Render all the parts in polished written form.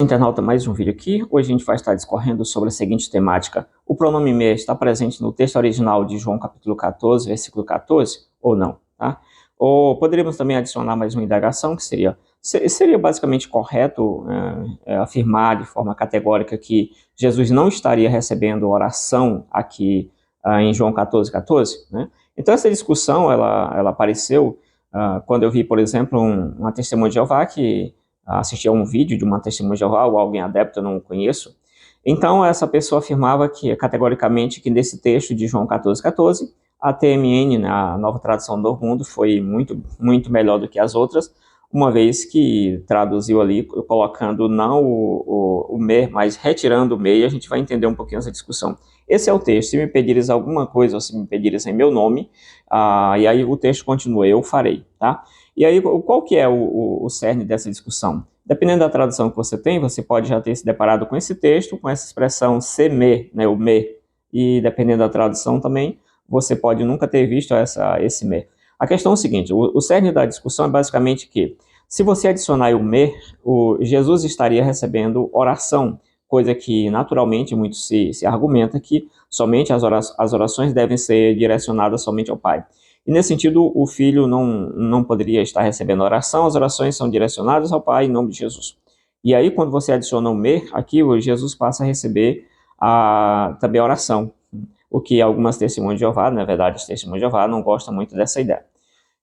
Internauta, mais um vídeo aqui. Hoje a gente vai estar discorrendo sobre a seguinte temática: o pronome me está presente no texto original de João capítulo 14, versículo 14, ou não? Tá? Ou poderíamos também adicionar mais uma indagação, que seria basicamente correto afirmar de forma categórica que Jesus não estaria recebendo oração aqui em João 14, 14, né? Então essa discussão, ela apareceu quando eu vi, por exemplo, uma testemunha de Jeová que assistia a um vídeo de uma testemunha de Jeová ou alguém adepto, eu não conheço. Então, essa pessoa afirmava que, categoricamente, que nesse texto de João 14, 14, a TMN, né, a Nova Tradução do Novo Mundo, foi muito melhor do que as outras, uma vez que traduziu ali, colocando não o me, mas retirando o me, e a gente vai entender um pouquinho essa discussão. Esse é o texto: se me pedires alguma coisa, ou se me pedires em meu nome, e aí o texto continua: eu farei, tá? E aí, qual que é o cerne dessa discussão? Dependendo da tradução que você tem, você pode já ter se deparado com esse texto, com essa expressão se me, né, o me, e dependendo da tradução também, você pode nunca ter visto esse me. A questão é o seguinte: o cerne da discussão é basicamente que, se você adicionar o me, Jesus estaria recebendo oração, coisa que naturalmente muito se argumenta que somente as orações devem ser direcionadas somente ao Pai. E nesse sentido, o filho não poderia estar recebendo oração, as orações são direcionadas ao Pai em nome de Jesus. E aí, quando você adiciona o me, aqui Jesus passa a receber também a oração, o que algumas testemunhas de Jeová, na verdade, as testemunhas de Jeová não gostam muito dessa ideia.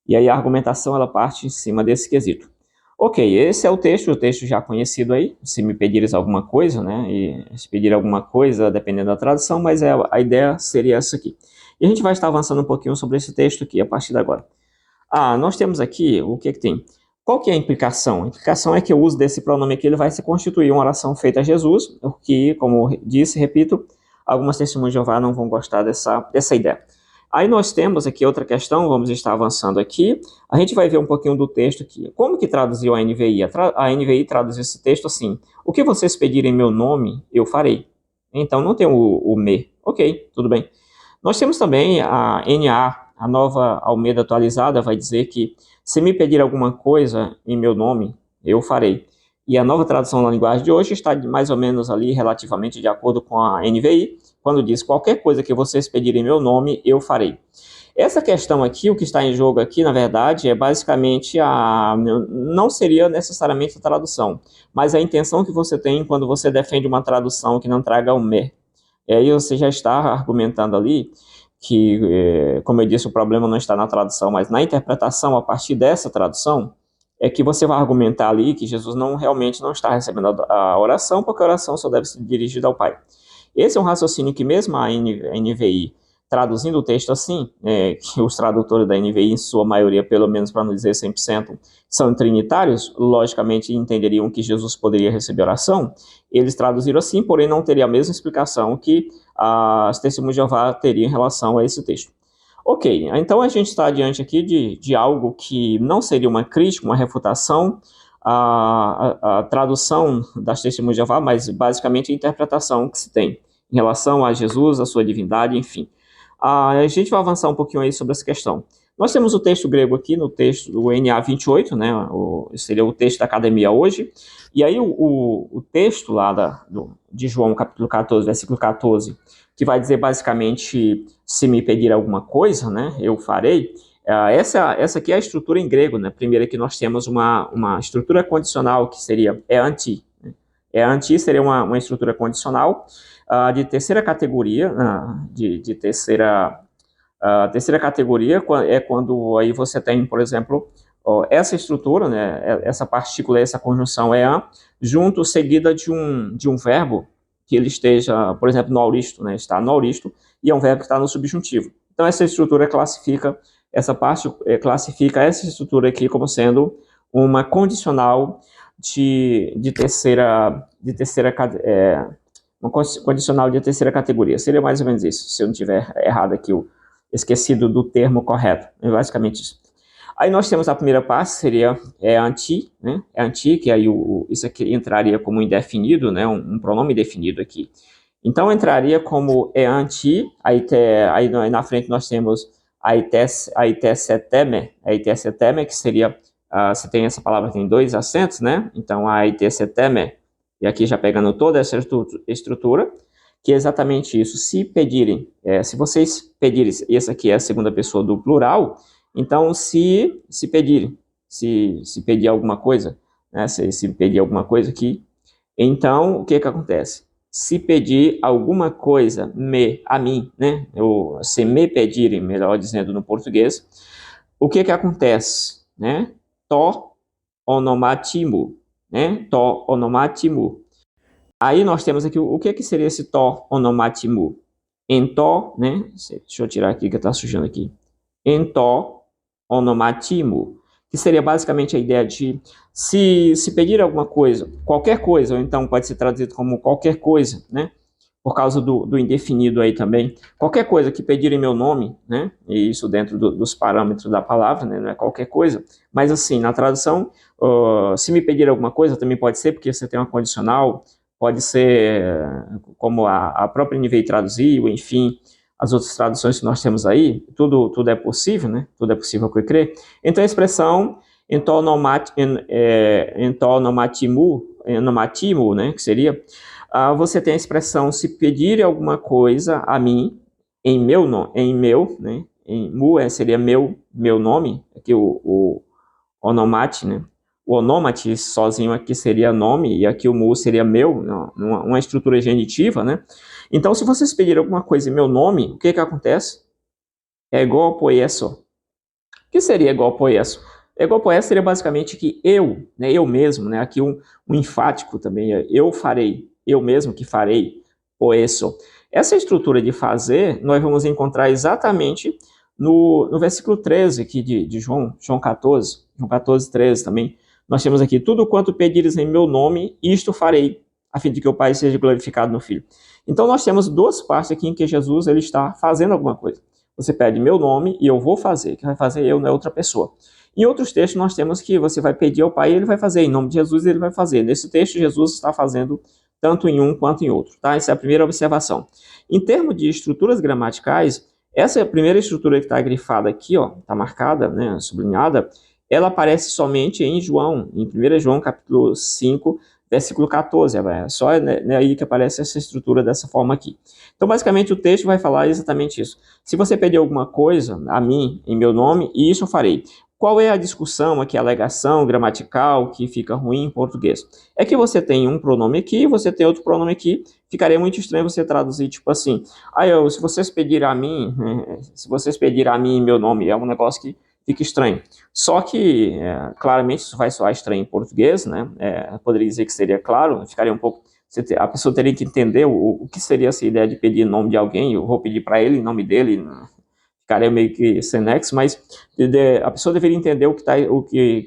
E aí a argumentação, ela parte em cima desse quesito. Ok, esse é o texto já conhecido aí: se me pedires alguma coisa, né, e se pedir alguma coisa, dependendo da tradução, mas a ideia seria essa aqui. E a gente vai estar avançando um pouquinho sobre esse texto aqui a partir de agora. Nós temos aqui, o que tem? Qual que é a implicação? A implicação é que o uso desse pronome aqui, ele vai se constituir uma oração feita a Jesus, o que, como disse, repito, algumas testemunhas de Jeová não vão gostar dessa ideia. Aí nós temos aqui outra questão, vamos estar avançando aqui. A gente vai ver um pouquinho do texto aqui. Como que traduziu a NVI? A NVI traduziu esse texto assim: o que vocês pedirem em meu nome, eu farei. Então não tem o me. Ok, tudo bem. Nós temos também a NA, a Nova Almeida Atualizada, vai dizer que, se me pedir alguma coisa em meu nome, eu farei. E a Nova Tradução da Linguagem de hoje está mais ou menos ali relativamente de acordo com a NVI, quando diz: qualquer coisa que vocês pedirem em meu nome, eu farei. Essa questão aqui, o que está em jogo aqui, na verdade, é basicamente não seria necessariamente a tradução, mas a intenção que você tem quando você defende uma tradução que não traga o me. E aí você já está argumentando ali que, como eu disse, o problema não está na tradução, mas na interpretação a partir dessa tradução, é que você vai argumentar ali que Jesus realmente não está recebendo a oração, porque a oração só deve ser dirigida ao Pai. Esse é um raciocínio que mesmo a NVI, traduzindo o texto assim, que os tradutores da NVI, em sua maioria, pelo menos para não dizer 100%, são trinitários, logicamente entenderiam que Jesus poderia receber oração. Eles traduziram assim, porém não teria a mesma explicação que as testemunhas de Jeová teriam em relação a esse texto. Ok, então a gente está diante aqui de algo que não seria uma crítica, uma refutação a tradução das testemunhas de Jeová, mas basicamente a interpretação que se tem em relação a Jesus, a sua divindade, enfim. A gente vai avançar um pouquinho aí sobre essa questão. Nós temos o texto grego aqui, no texto do NA 28, né, seria o texto da academia hoje, e aí o texto lá de João, capítulo 14, versículo 14, que vai dizer basicamente: se me pedir alguma coisa, né, eu farei. Essa aqui é a estrutura em grego, né? Primeiro aqui nós temos uma estrutura condicional, que seria anti. Né? Anti seria uma estrutura condicional de terceira categoria, de terceira categoria é quando aí você tem, por exemplo, essa estrutura, né? Essa partícula, essa conjunção junto, seguida de um verbo que ele esteja, por exemplo, no auristo, né? Está no auristo, e é um verbo que está no subjuntivo. Então essa estrutura classifica essa estrutura aqui como sendo uma condicional de terceira uma condicional de terceira categoria. Seria mais ou menos isso, se eu não tiver errado aqui, esquecido do termo correto. É basicamente isso. Aí nós temos a primeira parte, seria anti, né? Anti, que aí isso aqui entraria como indefinido, né? Um pronome definido aqui. Então entraria como anti, aí na frente nós temos aiteseteme, que seria, você tem essa palavra que tem dois acentos, né? Então aiteseteme, e aqui já pegando toda essa estrutura, que é exatamente isso. Se pedirem, se vocês pedirem, e essa aqui é a segunda pessoa do plural, então se pedirem, se pedir alguma coisa, né, se pedir alguma coisa aqui, então o que acontece? Se pedir alguma coisa a mim, né, ou se me pedirem, melhor dizendo no português, o que acontece, né? To onomatimo, né? To onomatimo. Aí nós temos aqui o que seria esse to onomatimo? Em to, né? Deixa eu tirar aqui que está sujando aqui. Em to onomatimo, que seria basicamente a ideia de se pedir alguma coisa, qualquer coisa, ou então pode ser traduzido como qualquer coisa, né? Por causa do indefinido aí também. Qualquer coisa que pedirem meu nome, né? E isso dentro dos parâmetros da palavra, né? Não é qualquer coisa. Mas assim, na tradução, se me pedir alguma coisa, também pode ser, porque você tem uma condicional, pode ser como a própria NVI traduziu, enfim, as outras traduções que nós temos aí, tudo é possível, né? Tudo é possível que eu crer. Então a expressão entonomatimu, né? Que seria você tem a expressão se pedir alguma coisa a mim em meu nome, né? Em mu seria meu nome, aqui o onomate, né? O onomate sozinho aqui seria nome e aqui o mu seria meu, uma estrutura genitiva, né? Então, se vocês pedirem alguma coisa em meu nome, o que acontece? É igual a poieso. O que seria igual a poieso? Igual a poieso seria basicamente que eu, né? Eu mesmo, né? Aqui um enfático também, eu farei, eu mesmo que farei, poieso. Essa estrutura de fazer, nós vamos encontrar exatamente no versículo 13 aqui de João 14, João 14, 13 também. Nós temos aqui, tudo quanto pedires em meu nome, isto farei, a fim de que o Pai seja glorificado no Filho. Então, nós temos duas partes aqui em que Jesus ele está fazendo alguma coisa. Você pede meu nome e eu vou fazer. Quem vai fazer eu não é outra pessoa. Em outros textos, nós temos que você vai pedir ao Pai e ele vai fazer. Em nome de Jesus, ele vai fazer. Nesse texto, Jesus está fazendo tanto em um quanto em outro. Tá? Essa é a primeira observação. Em termos de estruturas gramaticais, essa é a primeira estrutura que está grifada aqui, está marcada, né, sublinhada, ela aparece somente em João, em 1 João capítulo 5, versículo 14. É só aí que aparece essa estrutura dessa forma aqui. Então, basicamente, o texto vai falar exatamente isso. Se você pedir alguma coisa a mim, em meu nome, isso eu farei. Qual é a discussão aqui, a alegação gramatical que fica ruim em português? É que você tem um pronome aqui, você tem outro pronome aqui. Ficaria muito estranho você traduzir, tipo assim, se vocês pedirem a mim, em meu nome, é um negócio que fica estranho. Só que, claramente, isso vai soar estranho em português, né? Poderia dizer que seria claro, ficaria um pouco... A pessoa teria que entender o que seria essa ideia de pedir nome de alguém, eu vou pedir para ele em nome dele, ficaria meio que sem nexo, mas a pessoa deveria entender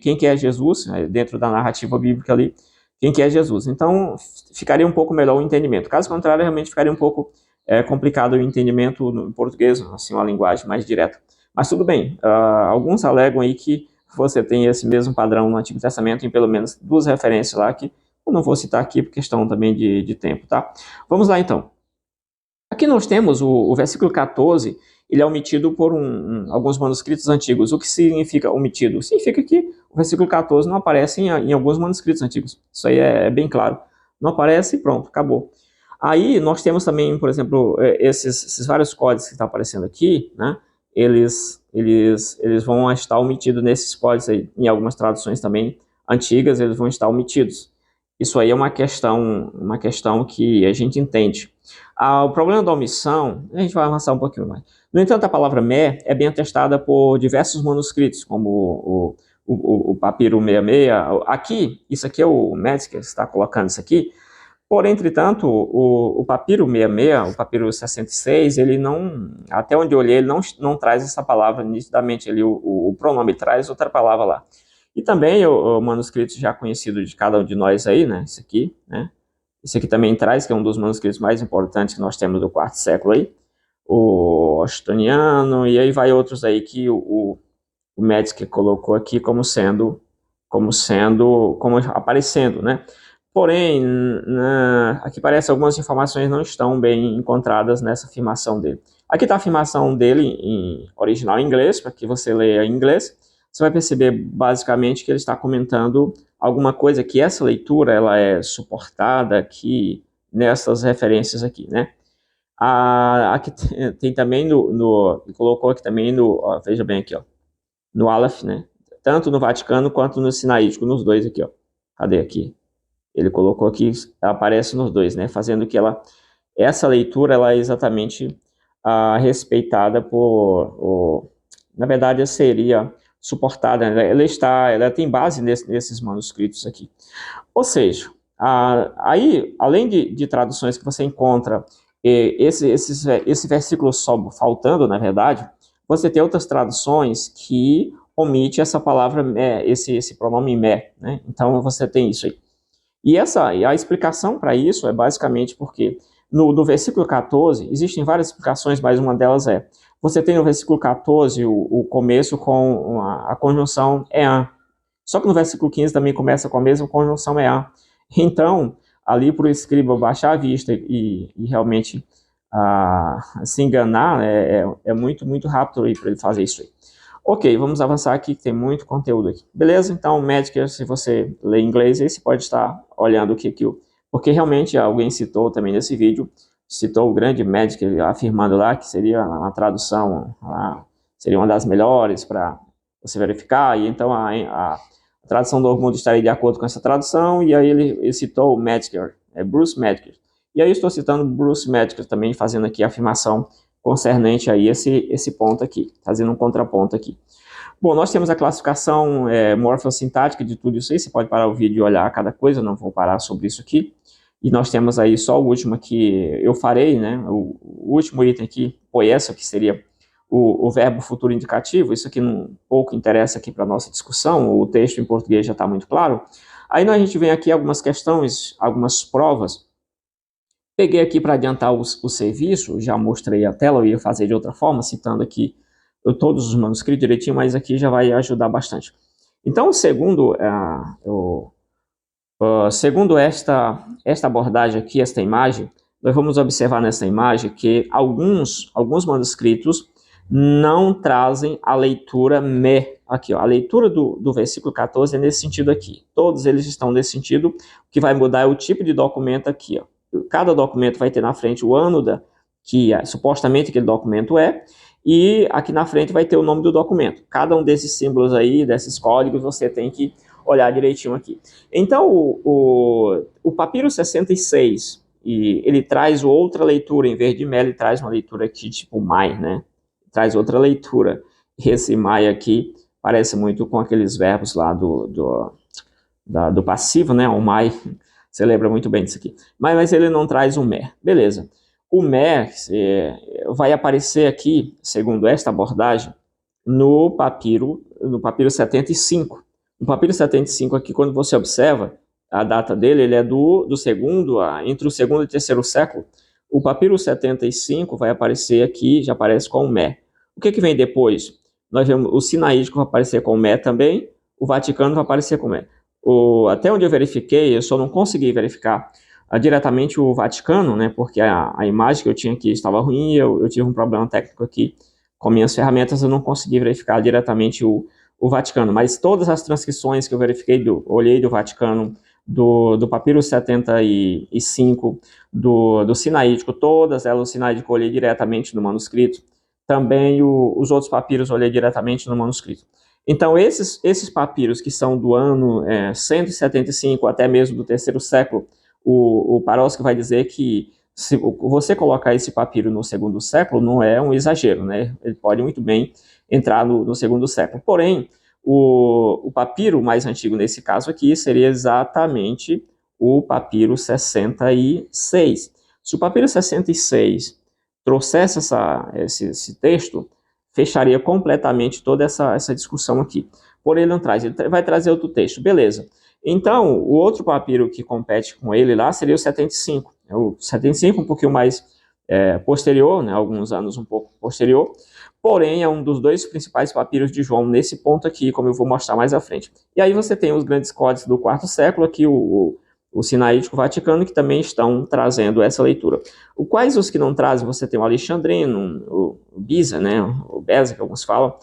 quem que é Jesus, dentro da narrativa bíblica ali, quem que é Jesus. Então, ficaria um pouco melhor o entendimento. Caso contrário, realmente ficaria um pouco complicado o entendimento no português, assim, uma linguagem mais direta. Mas tudo bem, alguns alegam aí que você tem esse mesmo padrão no Antigo Testamento em pelo menos duas referências lá que eu não vou citar aqui por questão também de tempo, tá? Vamos lá, então. Aqui nós temos o versículo 14, ele é omitido por alguns manuscritos antigos. O que significa omitido? Significa que o versículo 14 não aparece em alguns manuscritos antigos. Isso aí é bem claro. Não aparece e pronto, acabou. Aí nós temos também, por exemplo, esses vários códigos que estão aparecendo aqui, né? Eles vão estar omitidos nesses códigos aí. Em algumas traduções também antigas, eles vão estar omitidos. Isso aí é uma questão que a gente entende. O problema da omissão, a gente vai avançar um pouquinho mais. No entanto, a palavra me é bem atestada por diversos manuscritos, como o papiro 66. Aqui, isso aqui é o Metz que está colocando isso aqui. Porém, entretanto, o papiro 66, o papiro 66, ele não, até onde eu olhei, ele não traz essa palavra nitidamente. O pronome traz outra palavra lá. E também o manuscrito já conhecido de cada um de nós aí, né? Esse aqui, né? Esse aqui também traz, que é um dos manuscritos mais importantes que nós temos do quarto século aí, o Ostoniano, e aí vai outros aí que o Metzger colocou aqui como aparecendo, né? Porém, aqui parece que algumas informações não estão bem encontradas nessa afirmação dele. Aqui está a afirmação dele em original em inglês, para que você leia em inglês. você vai perceber basicamente que ele está comentando alguma coisa que essa leitura ela é suportada aqui nessas referências aqui, né? Aqui tem também colocou aqui também ó, veja bem aqui, ó, no Aleph, né? Tanto no Vaticano quanto no Sinaítico, nos dois aqui, ó. Cadê aqui? Ele colocou aqui, aparece nos dois, né? Fazendo que essa leitura, ela é exatamente respeitada na verdade, seria suportada, né? Ela tem base nesses manuscritos aqui. Ou seja, aí, além de traduções que você encontra esse versículo só faltando, na verdade, você tem outras traduções que omite essa palavra, esse pronome me, né? Então, você tem isso aí. E a explicação para isso é basicamente porque no versículo 14, existem várias explicações, mas uma delas você tem no versículo 14 o começo com a conjunção EAN. Só que no versículo 15 também começa com a mesma conjunção EAN. Então, ali para o escriba baixar a vista e realmente se enganar, é muito, muito rápido para ele fazer isso aí. Ok, vamos avançar aqui, que tem muito conteúdo aqui. Beleza? Então, Medicare, se você lê inglês, aí você pode estar olhando o que porque realmente alguém citou também nesse vídeo, citou o grande Medicare, afirmando lá que seria uma tradução, seria uma das melhores para você verificar, e então a tradução do mundo estaria de acordo com essa tradução, e aí ele citou o Medicare, Bruce Medicare. E aí eu estou citando Bruce Medicare também, fazendo aqui a afirmação concernente a esse ponto aqui, fazendo um contraponto aqui. Bom, nós temos a classificação morfossintática de tudo isso aí, você pode parar o vídeo e olhar cada coisa, não vou parar sobre isso aqui. E nós temos aí só o último que eu farei, né, o último item aqui, poieso, que seria o verbo futuro indicativo, isso aqui pouco interessa aqui para a nossa discussão, o texto em português já está muito claro. Aí a gente vem aqui algumas questões, algumas provas. Peguei aqui para adiantar o serviço, já mostrei a tela, eu ia fazer de outra forma, citando aqui todos os manuscritos direitinho, mas aqui já vai ajudar bastante. Então, segundo esta abordagem aqui, esta imagem, nós vamos observar nessa imagem que alguns manuscritos não trazem a leitura me. Aqui, ó, a leitura do versículo 14 é nesse sentido aqui. Todos eles estão nesse sentido. O que vai mudar é o tipo de documento aqui, ó. Cada documento vai ter na frente o ano que supostamente aquele documento e aqui na frente vai ter o nome do documento. Cada um desses símbolos aí, desses códigos, você tem que olhar direitinho aqui. Então, o papiro 66, ele traz outra leitura, em vez de me, ele traz uma leitura aqui tipo mai, né? Traz outra leitura. Esse mai aqui parece muito com aqueles verbos lá do passivo, né? O mai. Você lembra muito bem disso aqui. Mas ele não traz o mer. Beleza. O mer vai aparecer aqui, segundo esta abordagem, no papiro 75. No papiro 75 aqui, quando você observa a data dele, ele é do segundo, entre o segundo e terceiro século. O papiro 75 vai aparecer aqui, já aparece com o mer. O que vem depois? Nós vemos o sinaítico vai aparecer com o mer também, o Vaticano vai aparecer com o mer. Até onde eu verifiquei, eu só não consegui verificar diretamente o Vaticano, né, porque a imagem que eu tinha aqui estava ruim, eu tive um problema técnico aqui com minhas ferramentas, eu não consegui verificar diretamente o Vaticano, mas todas as transcrições que eu verifiquei, olhei do Vaticano, do papiro 75, do sinaítico, todas elas, o sinaítico eu olhei diretamente no manuscrito, também os outros papiros eu olhei diretamente no manuscrito. Então, esses papiros que são do ano 175, até mesmo do terceiro século, o Paroski vai dizer que se você colocar esse papiro no segundo século, não é um exagero, né? Ele pode muito bem entrar no segundo século. Porém, o papiro mais antigo nesse caso aqui seria exatamente o papiro 66. Se o papiro 66 trouxesse esse texto, fecharia completamente toda essa discussão aqui. Porém, ele não traz, ele vai trazer outro texto, beleza. Então, o outro papiro que compete com ele lá seria o 75. O 75 um pouquinho mais posterior, né, alguns anos um pouco posterior, porém é um dos dois principais papiros de João nesse ponto aqui, como eu vou mostrar mais à frente. E aí você tem os grandes códices do quarto século, aqui o Sinaítico Vaticano, que também estão trazendo essa leitura. Quais os que não trazem? Você tem o Alexandrino, o Beza, né, o Beza, que alguns falam,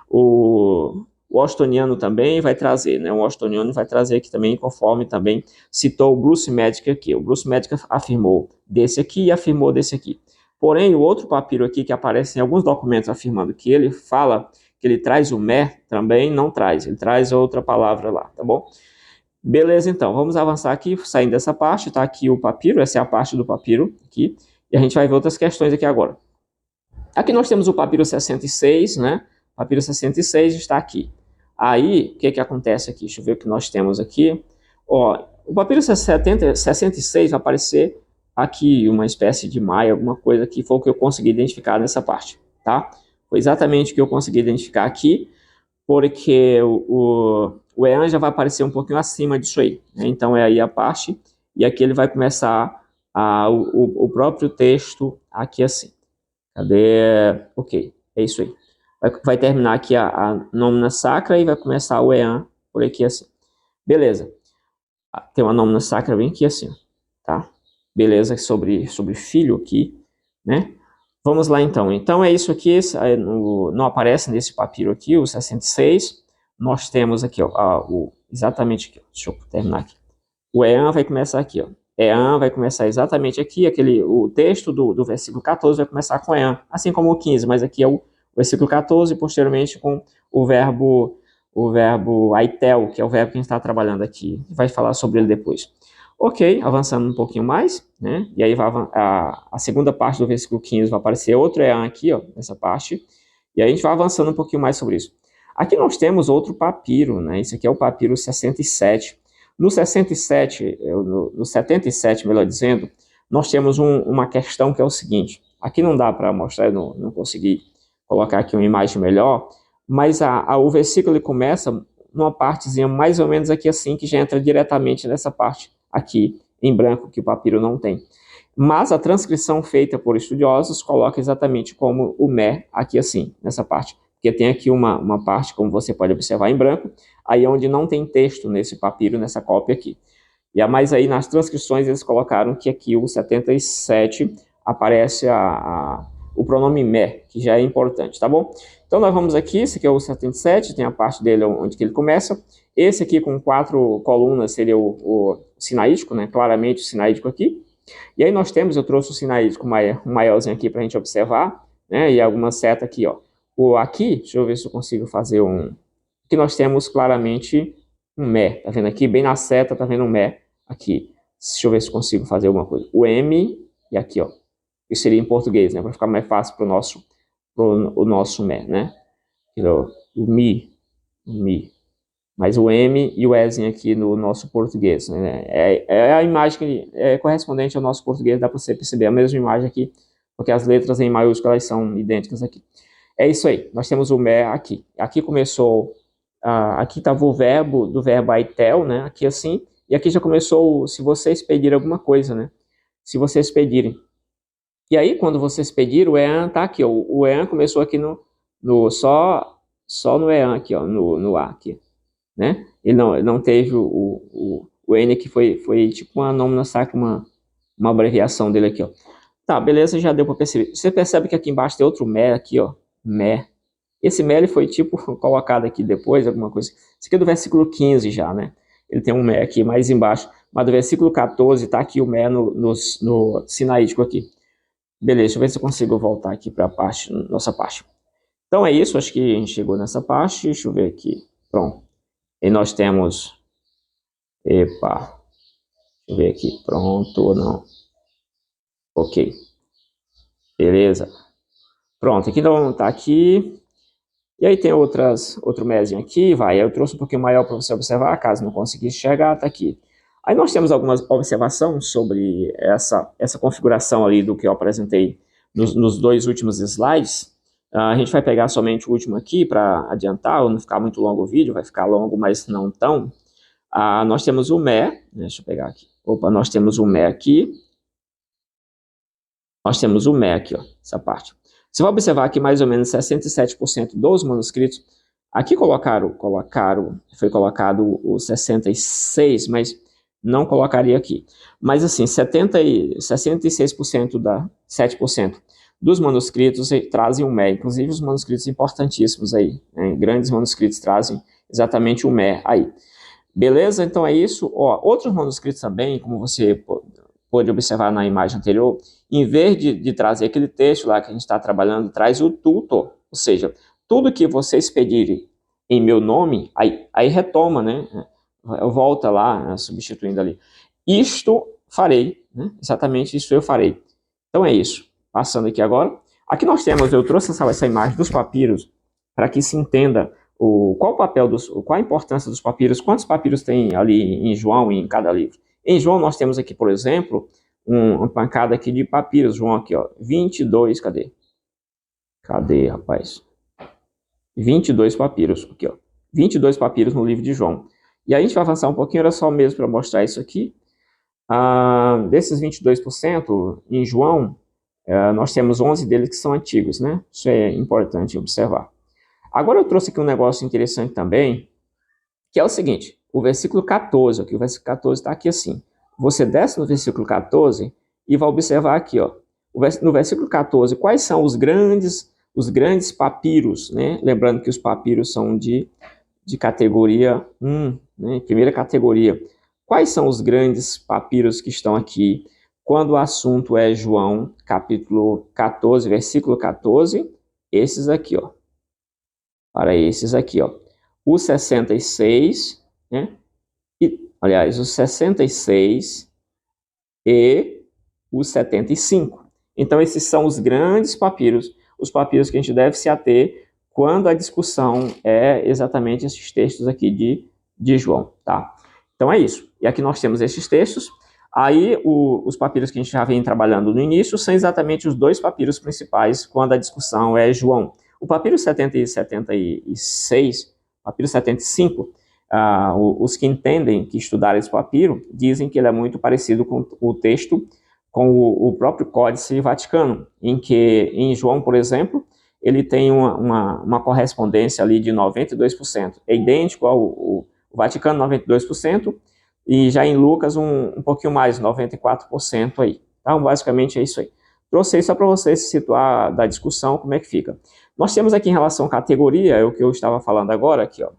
o O Austoniano também vai trazer, né? O Austoniano vai trazer aqui também, conforme também citou o Bruce Medic aqui. O Bruce Medic afirmou desse aqui e afirmou desse aqui. Porém, o outro papiro aqui que aparece em alguns documentos afirmando que ele fala que ele traz o mer, também não traz. Ele traz outra palavra lá, tá bom? Beleza, então, vamos avançar aqui, saindo dessa parte, tá aqui o papiro, essa é a parte do papiro aqui, e a gente vai ver outras questões aqui agora. Aqui nós temos o papiro 66, né? O papiro 66 está aqui. Aí, o que que acontece aqui? Deixa eu ver o que nós temos aqui. Ó, o papiro 66 vai aparecer aqui uma espécie de maia, alguma coisa que foi o que eu consegui identificar nessa parte, tá? Foi exatamente o que eu consegui identificar aqui, porque o EAN já vai aparecer um pouquinho acima disso aí, né? Então é aí a parte, e aqui ele vai começar o próprio texto aqui assim. Cadê? Ok, é isso aí. Vai terminar aqui a nômina sacra e vai começar o EAN por aqui assim. Beleza. Tem uma nômina sacra bem aqui assim, tá? Beleza, sobre filho aqui, né? Vamos lá então. Então é isso aqui, não aparece nesse papiro aqui, o 66. Nós temos aqui, ó, exatamente aqui, ó. Deixa eu terminar aqui. O EAN vai começar aqui, ó. EAN vai começar exatamente aqui, o texto do versículo 14 vai começar com EAN, assim como o 15, mas aqui é o versículo 14 e posteriormente com o verbo aitel, que é o verbo que a gente está trabalhando aqui. Vai falar sobre ele depois. Ok, avançando um pouquinho mais, né? E aí a segunda parte do versículo 15 vai aparecer outro EAN aqui, ó, nessa parte. E aí a gente vai avançando um pouquinho mais sobre isso. Aqui nós temos outro papiro, né? Esse aqui é o papiro 67. No 67, no 77, melhor dizendo, nós temos uma questão que é o seguinte. Aqui não dá para mostrar, eu não consegui colocar aqui uma imagem melhor, mas o versículo ele começa numa partezinha mais ou menos aqui assim, que já entra diretamente nessa parte aqui em branco, que o papiro não tem. Mas a transcrição feita por estudiosos coloca exatamente como o mer aqui assim, nessa parte. Porque tem aqui uma parte, como você pode observar, em branco, aí onde não tem texto nesse papiro, nessa cópia aqui. Mas aí nas transcrições eles colocaram que aqui o 77 aparece o pronome mer, que já é importante, tá bom? Então nós vamos aqui, esse aqui é o 77, tem a parte dele onde que ele começa. Esse aqui com 4 colunas seria o sinaítico, né? Claramente o sinaítico aqui. E aí nós temos, eu trouxe o sinaítico um maiorzinho aqui para a gente observar, né? E alguma seta aqui, ó. Aqui, deixa eu ver se eu consigo fazer aqui nós temos claramente um mer, tá vendo aqui? Bem na seta, tá vendo um mer aqui. Deixa eu ver se eu consigo fazer alguma coisa. O M e aqui, ó. Isso seria em português, né? Para ficar mais fácil para o nosso mer, né? O mi. Mas o M e o Ezinho aqui no nosso português, né? É a imagem que é correspondente ao nosso português, dá para você perceber a mesma imagem aqui, porque as letras em maiúsculas elas são idênticas aqui. É isso aí, nós temos o mer aqui. Aqui começou, aqui estava o verbo, do verbo aitel, né? Aqui assim, e aqui já começou se vocês pedirem alguma coisa, né? Se vocês pedirem. E aí, quando vocês pediram, o EAN tá aqui, ó. O EAN começou aqui só no EAN aqui, ó, no A aqui, né? Ele não teve o N que foi tipo uma nômina sacra, uma abreviação dele aqui, ó. Tá, beleza, já deu para perceber. Você percebe que aqui embaixo tem outro mer aqui, ó. Mer. Esse mer ele foi tipo colocado aqui depois, alguma coisa. Isso aqui é do versículo 15 já, né? Ele tem um mer aqui mais embaixo. Mas do versículo 14 tá aqui o mer no sinaítico aqui. Beleza, deixa eu ver se eu consigo voltar aqui para a nossa parte. Então é isso, acho que a gente chegou nessa parte. Deixa eu ver aqui. Pronto. E nós temos... Epa. Deixa eu ver aqui. Pronto ou não? Ok. Beleza. Pronto, aqui então tá aqui. E aí tem outro mesinho aqui, vai. Eu trouxe um pouquinho maior para você observar, caso não conseguisse enxergar, tá aqui. Aí nós temos algumas observações sobre essa configuração ali do que eu apresentei nos 2 últimos slides. A gente vai pegar somente o último aqui para adiantar, ou não ficar muito longo o vídeo, vai ficar longo, mas não tão. Nós temos o mer, deixa eu pegar aqui. Opa, nós temos o mer aqui. Nós temos o mer aqui, ó, essa parte. Você vai observar que mais ou menos 67% dos manuscritos, aqui foi colocado o 66, mas não colocaria aqui. Mas assim, 66% 7% dos manuscritos trazem o Mé, inclusive os manuscritos importantíssimos aí, né? Grandes manuscritos trazem exatamente o Mé aí. Beleza? Então é isso. Ó, outros manuscritos também, como você pôde observar na imagem anterior, em vez de trazer aquele texto lá que a gente está trabalhando, traz o tutor, ou seja, tudo que vocês pedirem em meu nome, aí retoma, né? Volta lá, né? Substituindo ali. Isto farei, né? Exatamente isso eu farei. Então é isso. Passando aqui agora. Aqui nós temos, eu trouxe essa imagem dos papiros para que se entenda qual a importância dos papiros, quantos papiros tem ali em João e em cada livro. Em João nós temos aqui, por exemplo, uma pancada aqui de papiros, João aqui, ó, 22, cadê? Cadê, rapaz? 22 papiros, aqui, ó. 22 papiros no livro de João. E aí a gente vai avançar um pouquinho, era só mesmo para mostrar isso aqui. Desses 22%, em João, nós temos 11 deles que são antigos, né? Isso é importante observar. Agora eu trouxe aqui um negócio interessante também, que é o seguinte, o versículo 14, aqui, o versículo 14 está aqui assim. Você desce no versículo 14 e vai observar aqui, ó, no versículo 14, quais são os grandes papiros, né? Lembrando que os papiros são de categoria 1, né? Primeira categoria. Quais são os grandes papiros que estão aqui quando o assunto é João, capítulo 14, versículo 14? Esses aqui, ó. Para esses aqui, ó. O 66, né? Aliás, o 66 e o 75. Então, esses são os grandes papiros, os papiros que a gente deve se ater quando a discussão é exatamente esses textos aqui de João, tá? Então, é isso. E aqui nós temos esses textos. Aí, os papiros que a gente já vem trabalhando no início são exatamente os dois papiros principais quando a discussão é João. O papiro 70 e 76, papiro 75, os que entendem, que estudaram esse papiro, dizem que ele é muito parecido com o texto, com o próprio Códice Vaticano, em que, em João, por exemplo, ele tem uma correspondência ali de 92%. É idêntico ao Vaticano, 92%, e já em Lucas um pouquinho mais, 94% aí. Então, basicamente é isso aí. Trouxe isso só para você se situar da discussão, como é que fica. Nós temos aqui em relação à categoria, é o que eu estava falando agora, aqui, ó,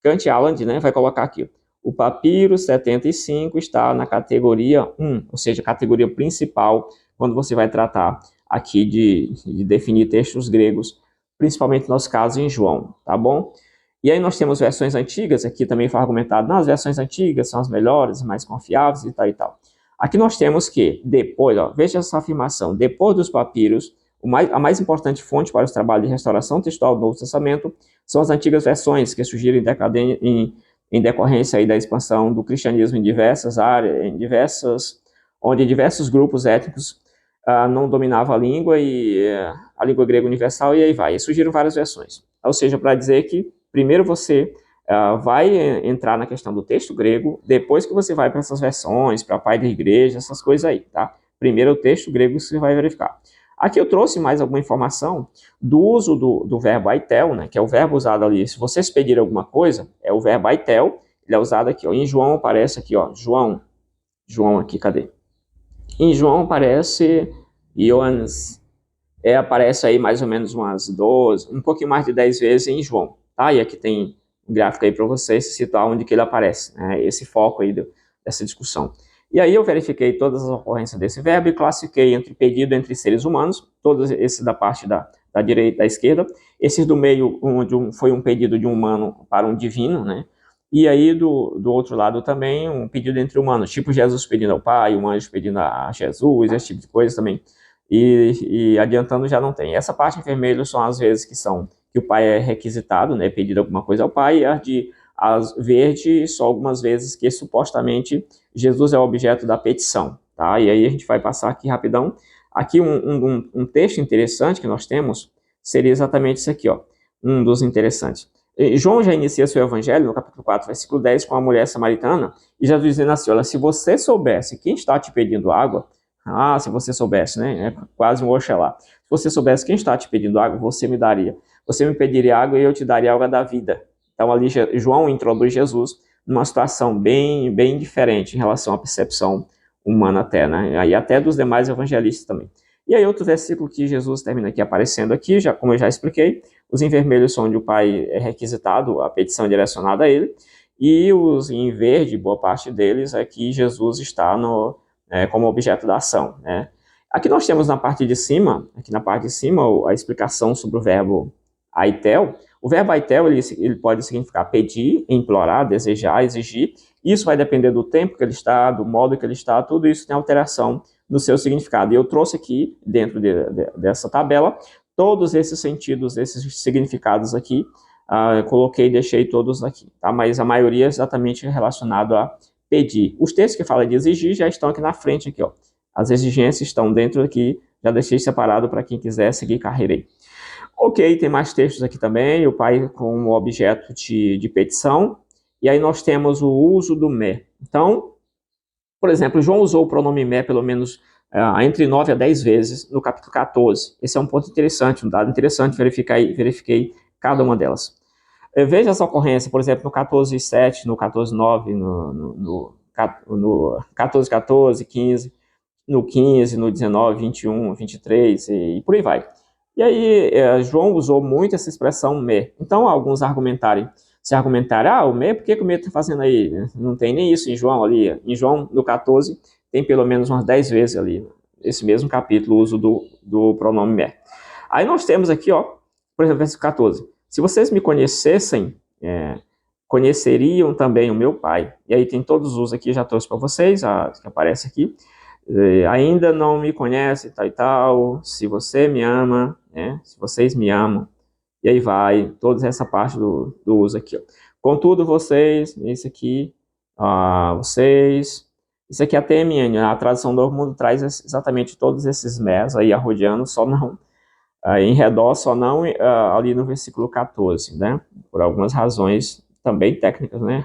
Kant Aland, né, vai colocar aqui, o papiro 75 está na categoria 1, ou seja, categoria principal, quando você vai tratar aqui de definir textos gregos, principalmente no nosso caso em João, tá bom? E aí nós temos versões antigas, aqui também foi argumentado, as versões antigas são as melhores, mais confiáveis e tal e tal. Aqui nós temos que, depois, ó, veja essa afirmação, depois dos papiros, a mais importante fonte para os trabalhos de restauração textual do Novo Testamento são as antigas versões, que surgiram em decorrência aí da expansão do cristianismo em diversas áreas, onde diversos grupos étnicos não dominavam a língua, a língua grega universal, e aí vai. E surgiram várias versões. Ou seja, para dizer que primeiro você vai entrar na questão do texto grego, depois que você vai para essas versões, para pai da igreja, essas coisas aí, tá? Primeiro o texto grego que você vai verificar. Aqui eu trouxe mais alguma informação do uso do verbo aitel, né, que é o verbo usado ali. Se vocês pedirem alguma coisa, é o verbo aitel, ele é usado aqui, ó. Em João aparece aqui, ó, João aqui, cadê? Em João aparece Ioannes, aparece aí mais ou menos umas 12, um pouquinho mais de 10 vezes em João, tá? E aqui tem um gráfico aí para vocês se situar onde que ele aparece, né? Esse foco aí dessa discussão. E aí eu verifiquei todas as ocorrências desse verbo e classifiquei entre pedido entre seres humanos, todos esses da parte da direita e da esquerda, esses do meio, onde foi um pedido de um humano para um divino, né? E aí do outro lado também um pedido entre humanos, tipo Jesus pedindo ao Pai, um anjo pedindo a Jesus, esse tipo de coisa também. E adiantando já não tem. Essa parte em vermelho são as vezes que o pai é requisitado, né, pedido alguma coisa ao pai, e as verde só algumas vezes que supostamente Jesus é o objeto da petição, tá? E aí a gente vai passar aqui rapidão. Aqui um texto interessante que nós temos seria exatamente isso aqui, ó, um dos interessantes. João já inicia seu evangelho no capítulo 4, versículo 10, com a mulher samaritana, e Jesus dizendo assim, olha, se você soubesse quem está te pedindo água, se você soubesse, né, é quase um oxalá, se você soubesse quem está te pedindo água, você me daria, você me pediria água e eu te daria água da vida. Então ali João introduz Jesus numa situação bem, bem diferente em relação à percepção humana até, né, e até dos demais evangelistas também. E aí outro versículo que Jesus termina aqui aparecendo aqui, já, como eu já expliquei, os em vermelho são onde o Pai é requisitado, a petição é direcionada a ele, e os em verde, boa parte deles, é que Jesus está como objeto da ação, né? Aqui nós temos na parte de cima, a explicação sobre o verbo aitel. O verbo aitel, ele pode significar pedir, implorar, desejar, exigir. Isso vai depender do tempo que ele está, do modo que ele está, tudo isso tem alteração no seu significado. E eu trouxe aqui, dentro dessa tabela, todos esses sentidos, esses significados aqui, coloquei e deixei todos aqui, tá? Mas a maioria é exatamente relacionado a pedir. Os textos que falam de exigir já estão aqui na frente, aqui, ó. As exigências estão dentro aqui, já deixei separado para quem quiser seguir carreira aí. Ok, tem mais textos aqui também, o pai como objeto de petição, e aí nós temos o uso do me. Então, por exemplo, João usou o pronome me pelo menos entre 9 a 10 vezes no capítulo 14. Esse é um ponto interessante, um dado interessante, verifiquei cada uma delas. Veja essa ocorrência, por exemplo, no 14:7, no 14:9, no 14:14, 15, no 15, no 19, 21, 23 e por aí vai. E aí, João usou muito essa expressão me. Então, alguns se argumentarem, o me, por que o me está fazendo aí? Não tem nem isso em João ali. Em João, no 14, tem pelo menos umas 10 vezes ali, esse mesmo capítulo, o uso do pronome me. Aí nós temos aqui, ó, por exemplo, versículo 14. Se vocês me conhecessem, conheceriam também o meu Pai. E aí tem todos os aqui, já trouxe para vocês, que aparece aqui. Ainda não me conhece, tal e tal, se você me ama, né? Se vocês me amam, e aí vai, toda essa parte do uso aqui, ó. Contudo, vocês, isso aqui, isso aqui é a TMN, a tradução do mundo traz exatamente todos esses mes aí arrodeando, só não, em redor, só não ali no versículo 14, né? Por algumas razões também técnicas, né?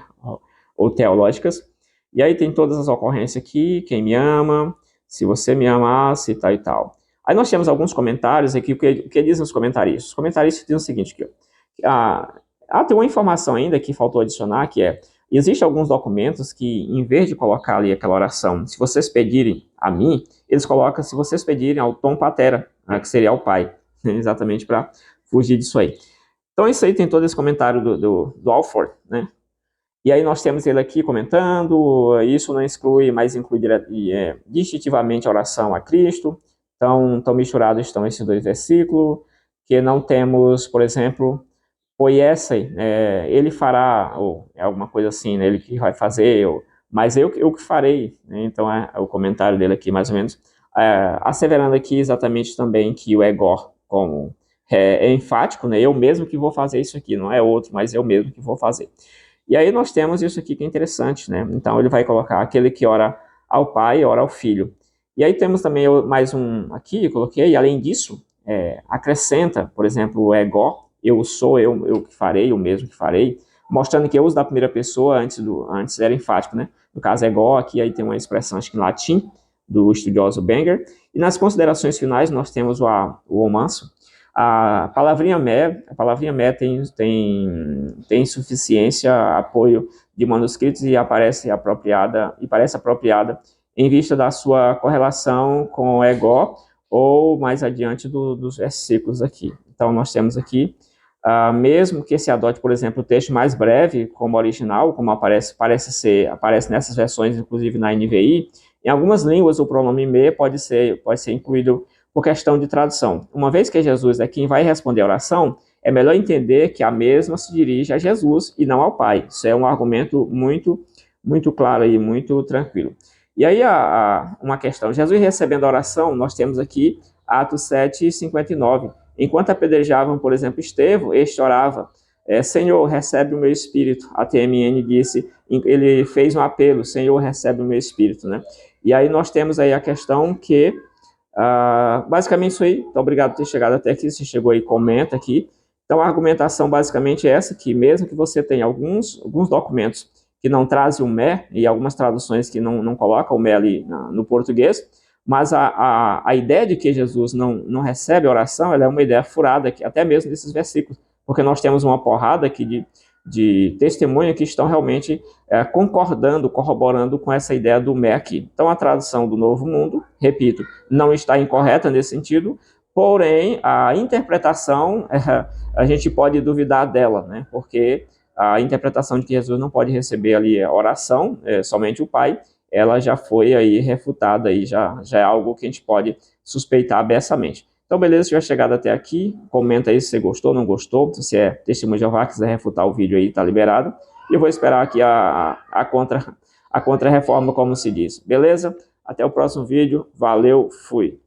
Ou teológicas. E aí tem todas as ocorrências aqui, quem me ama, se você me amasse, tal e tal. Aí nós temos alguns comentários aqui, o que dizem os comentaristas? Os comentaristas dizem o seguinte, aqui, tem uma informação ainda que faltou adicionar, que existem alguns documentos que, em vez de colocar ali aquela oração, se vocês pedirem a mim, eles colocam, se vocês pedirem ao Tom Patera, que seria ao pai, né, exatamente para fugir disso aí. Então isso aí tem todo esse comentário do Alford, né? E aí nós temos ele aqui comentando, isso não exclui, mas inclui distintivamente a oração a Cristo. Então, tão misturados estão esses dois versículos, que não temos, por exemplo, poiesse, ele fará, ou alguma coisa assim, né, ele que vai fazer, mas eu que farei, né? Então é o comentário dele aqui, mais ou menos, asseverando aqui exatamente também que o egor, como é enfático, né, eu mesmo que vou fazer isso aqui, não é outro, mas eu mesmo que vou fazer. E aí nós temos isso aqui que é interessante, né? Então ele vai colocar aquele que ora ao Pai, ora ao Filho. E aí temos também mais um aqui, coloquei, além disso, acrescenta, por exemplo, o ego, eu sou, eu que farei, eu mesmo que farei, mostrando que o uso da primeira pessoa antes era enfático, né? No caso, ego, aqui aí tem uma expressão, acho que em latim, do estudioso Benger. E nas considerações finais nós temos o romanço. A palavrinha me tem suficiência, apoio de manuscritos e parece apropriada em vista da sua correlação com o ego ou mais adiante dos versículos aqui. Então nós temos aqui, mesmo que se adote, por exemplo, o texto mais breve como original, como aparece nessas versões, inclusive na NVI, em algumas línguas o pronome me pode ser incluído por questão de tradução. Uma vez que Jesus é quem vai responder a oração, é melhor entender que a mesma se dirige a Jesus e não ao Pai. Isso é um argumento muito, muito claro e muito tranquilo. E aí, uma questão. Jesus recebendo a oração, nós temos aqui Atos 7:59. Enquanto apedrejavam, por exemplo, Estevão, este orava, Senhor, recebe o meu espírito. A TMN disse, ele fez um apelo, Senhor, recebe o meu espírito, né? E aí nós temos aí a questão que basicamente isso aí. Então, obrigado por ter chegado até aqui. Se chegou aí, comenta aqui. Então, a argumentação basicamente é essa, que mesmo que você tenha alguns documentos que não trazem o me, e algumas traduções que não colocam o me ali no português, mas a ideia de que Jesus não recebe oração, ela é uma ideia furada, aqui, até mesmo desses versículos, porque nós temos uma porrada aqui de testemunha que estão realmente concordando, corroborando com essa ideia do MEC. Então, a tradução do Novo Mundo, repito, não está incorreta nesse sentido, porém, a interpretação, a gente pode duvidar dela, né? Porque a interpretação de que Jesus não pode receber ali a oração, somente o Pai, ela já foi aí refutada, aí já é algo que a gente pode suspeitar abertamente. Então, beleza, se tiver chegado até aqui, comenta aí se você gostou, não gostou, se você é testemunho de Jeová, quiser refutar o vídeo aí, tá liberado. E eu vou esperar aqui a contra-reforma, como se diz. Beleza? Até o próximo vídeo. Valeu, fui.